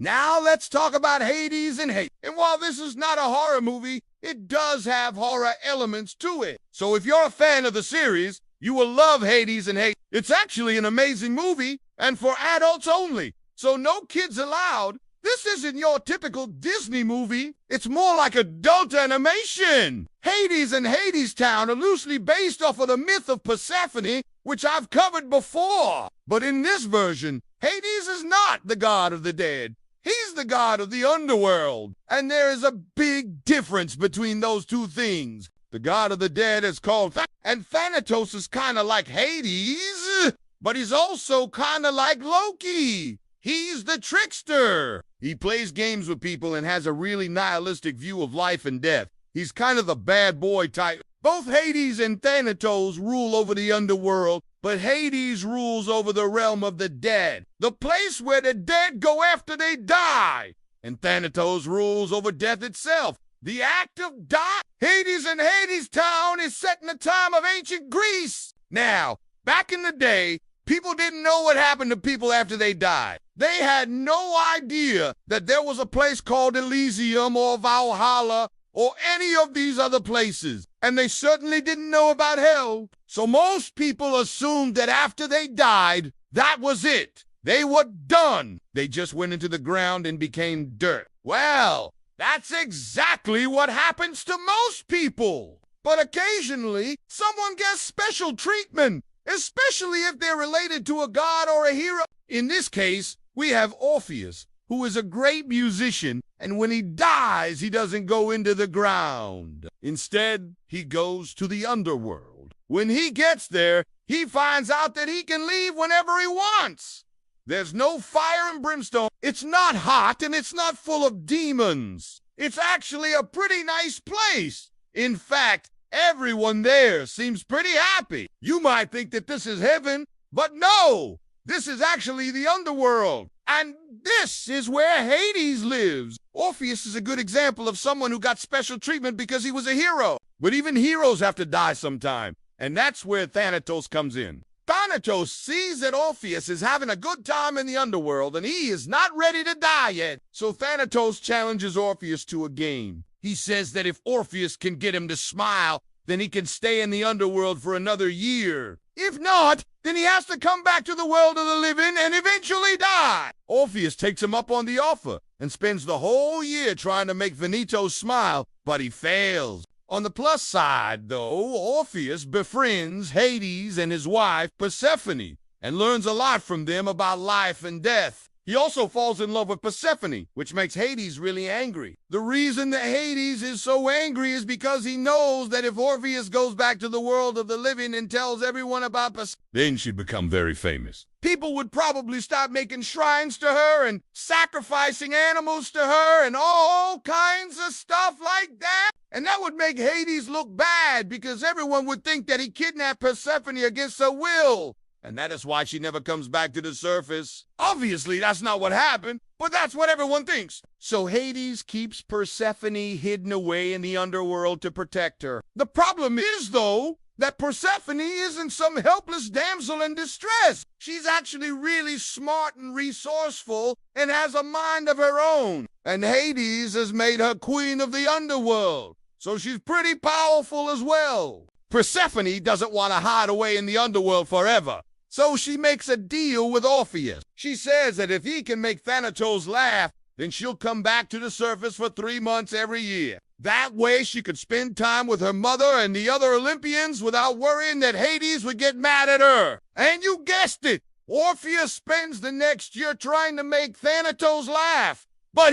Now let's talk about Hades and Hate. And while this is not a horror movie, it does have horror elements to it. So if you're a fan of the series, you will love Hades and Hate. It's actually an amazing movie and for adults only. So no kids allowed. This isn't your typical Disney movie. It's more like adult animation. Hades and Hades Town are loosely based off of the myth of Persephone, which I've covered before. But in this version, Hades is not the god of the dead. He's the god of the underworld. And there is a big difference between those two things. The god of the dead is called and Thanatos is kind of like Hades, but he's also kind of like Loki. He's the trickster. He plays games with people and has a really nihilistic view of life and death. He's kind of the bad boy type. Both Hades and Thanatos rule over the underworld, but Hades rules over the realm of the dead, the place where the dead go after they die. And Thanatos rules over death itself, the act of die. Hades and Hades Town is set in the time of ancient Greece. Now, back in the day, people didn't know what happened to people after they died. They had no idea that there was a place called Elysium or Valhalla or any of these other places. And they certainly didn't know about hell. So most people assumed that after they died, that was it. They were done. They just went into the ground and became dirt. Well, that's exactly what happens to most people. But occasionally, someone gets special treatment, especially if they're related to a god or a hero. In this case, we have Orpheus, who is a great musician, and when he dies, he doesn't go into the ground. Instead, he goes to the underworld. When he gets there, he finds out that he can leave whenever he wants. There's no fire and brimstone. It's not hot, and it's not full of demons. It's actually a pretty nice place. In fact, everyone there seems pretty happy. You might think that this is heaven, but no! This is actually the underworld. And this is where Hades lives. Orpheus is a good example of someone who got special treatment because he was a hero. But even heroes have to die sometime. And that's where Thanatos comes in. Thanatos sees that Orpheus is having a good time in the underworld and he is not ready to die yet. So Thanatos challenges Orpheus to a game. He says that if Orpheus can get him to smile, then he can stay in the underworld for another year. If not, then he has to come back to the world of the living and eventually die. Orpheus takes him up on the offer and spends the whole year trying to make Veneto smile, but he fails. On the plus side, though, Orpheus befriends Hades and his wife Persephone and learns a lot from them about life and death. He also falls in love with Persephone, which makes Hades really angry. The reason that Hades is so angry is because he knows that if Orpheus goes back to the world of the living and tells everyone about Persephone, then she'd become very famous. People would probably start making shrines to her and sacrificing animals to her and all kinds of stuff like that. And that would make Hades look bad because everyone would think that he kidnapped Persephone against her will. And that is why she never comes back to the surface. Obviously, that's not what happened, but that's what everyone thinks. So Hades keeps Persephone hidden away in the underworld to protect her. The problem is, though, that Persephone isn't some helpless damsel in distress. She's actually really smart and resourceful and has a mind of her own. And Hades has made her queen of the underworld, so she's pretty powerful as well. Persephone doesn't want to hide away in the underworld forever. So she makes a deal with Orpheus. She says that if he can make Thanatos laugh, then she'll come back to the surface for 3 months every year. That way she could spend time with her mother and the other Olympians without worrying that Hades would get mad at her. And you guessed it, Orpheus spends the next year trying to make Thanatos laugh. But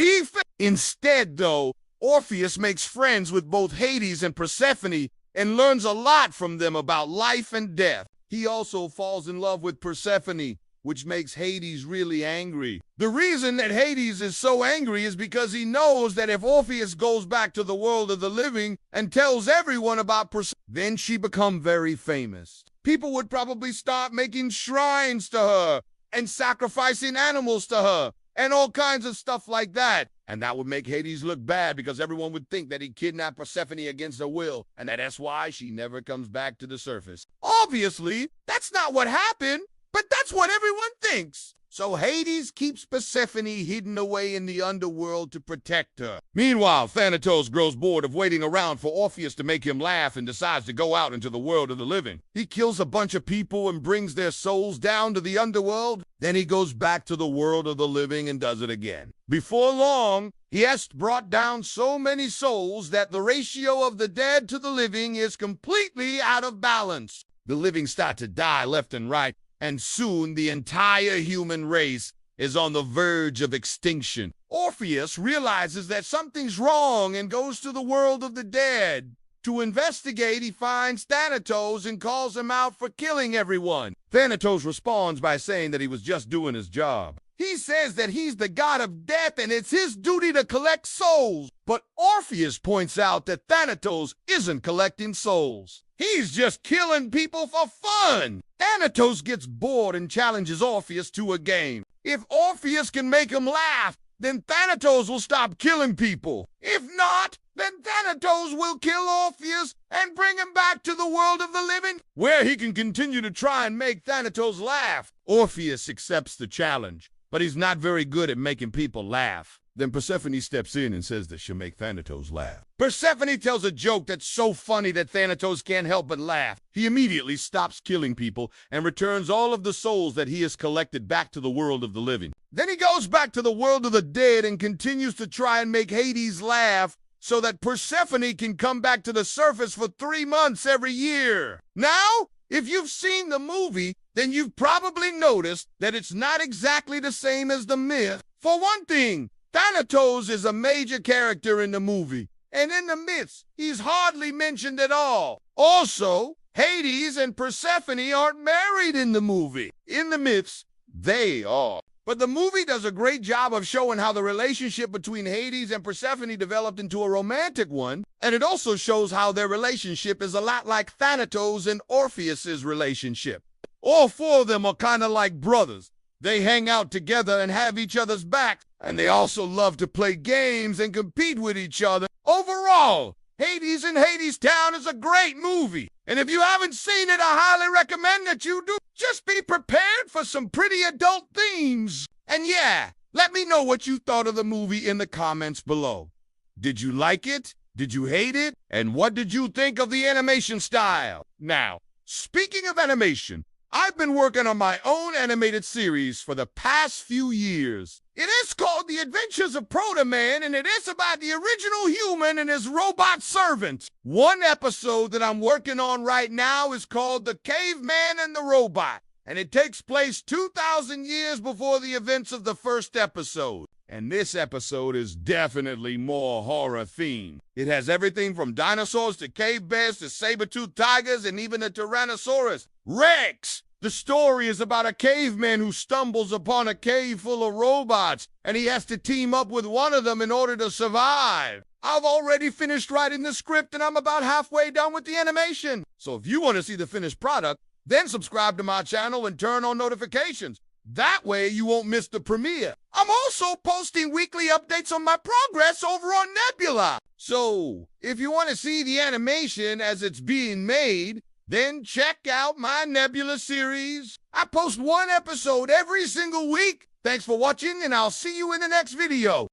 instead, though, Orpheus makes friends with both Hades and Persephone and learns a lot from them about life and death. He also falls in love with Persephone, which makes Hades really angry. The reason that Hades is so angry is because he knows that if Orpheus goes back to the world of the living and tells everyone about Persephone, then she becomes very famous. People would probably start making shrines to her and sacrificing animals to her and all kinds of stuff like that. And that would make Hades look bad because everyone would think that he kidnapped Persephone against her will and that's why she never comes back to the surface. Obviously, that's not what happened. but that's what everyone thinks. So Hades keeps Persephone hidden away in the underworld to protect her. Meanwhile, Thanatos grows bored of waiting around for Orpheus to make him laugh and decides to go out into the world of the living. He kills a bunch of people and brings their souls down to the underworld. Then he goes back to the world of the living and does it again. Before long, he has brought down so many souls that the ratio of the dead to the living is completely out of balance. The living start to die left and right, and soon the entire human race is on the verge of extinction. Orpheus realizes that something's wrong and goes to the world of the dead. To investigate, he finds Thanatos and calls him out for killing everyone. Thanatos responds by saying that he was just doing his job. He says that he's the god of death and it's his duty to collect souls. But Orpheus points out that Thanatos isn't collecting souls. He's just killing people for fun. Thanatos gets bored and challenges Orpheus to a game. If Orpheus can make him laugh, then Thanatos will stop killing people. If not, then Thanatos will kill Orpheus and bring him back to the world of the living, where he can continue to try and make Thanatos laugh. Orpheus accepts the challenge, but he's not very good at making people laugh. Then Persephone steps in and says that she'll make Thanatos laugh. Persephone tells a joke that's so funny that Thanatos can't help but laugh. He immediately stops killing people and returns all of the souls that he has collected back to the world of the living. Then he goes back to the world of the dead and continues to try and make Hades laugh so that Persephone can come back to the surface for 3 months every year. Now, if you've seen the movie, then you've probably noticed that it's not exactly the same as the myth. For one thing, Thanatos is a major character in the movie, and in the myths, he's hardly mentioned at all. Also, Hades and Persephone aren't married in the movie. In the myths, they are. But the movie does a great job of showing how the relationship between Hades and Persephone developed into a romantic one, and it also shows how their relationship is a lot like Thanatos and Orpheus's relationship. All 4 of them are kind of like brothers. They hang out together and have each other's backs, and they also love to play games and compete with each other. Overall, Hades in Hades Town is a great movie, and if you haven't seen it, I highly recommend that you do. Just be prepared for some pretty adult themes. And yeah, let me know what you thought of the movie in the comments below. Did you like it? Did you hate it? And what did you think of the animation style? Now, speaking of animation, I've been working on my own animated series for the past few years. It is called The Adventures of Proto-Man, and it is about the original human and his robot servant. One episode that I'm working on right now is called The Caveman and the Robot, and it takes place 2,000 years before the events of the first episode. And this episode is definitely more horror-themed. It has everything from dinosaurs to cave bears to saber-toothed tigers and even a Tyrannosaurus Rex. The story is about a caveman who stumbles upon a cave full of robots, and he has to team up with one of them in order to survive. I've already finished writing the script, and I'm about halfway done with the animation. So if you want to see the finished product, then subscribe to my channel and turn on notifications. That way you won't miss the premiere. I'm also posting weekly updates on my progress over on Nebula. So if you want to see the animation as it's being made, then check out my Nebula series. I post 1 episode every single week. Thanks for watching, and I'll see you in the next video.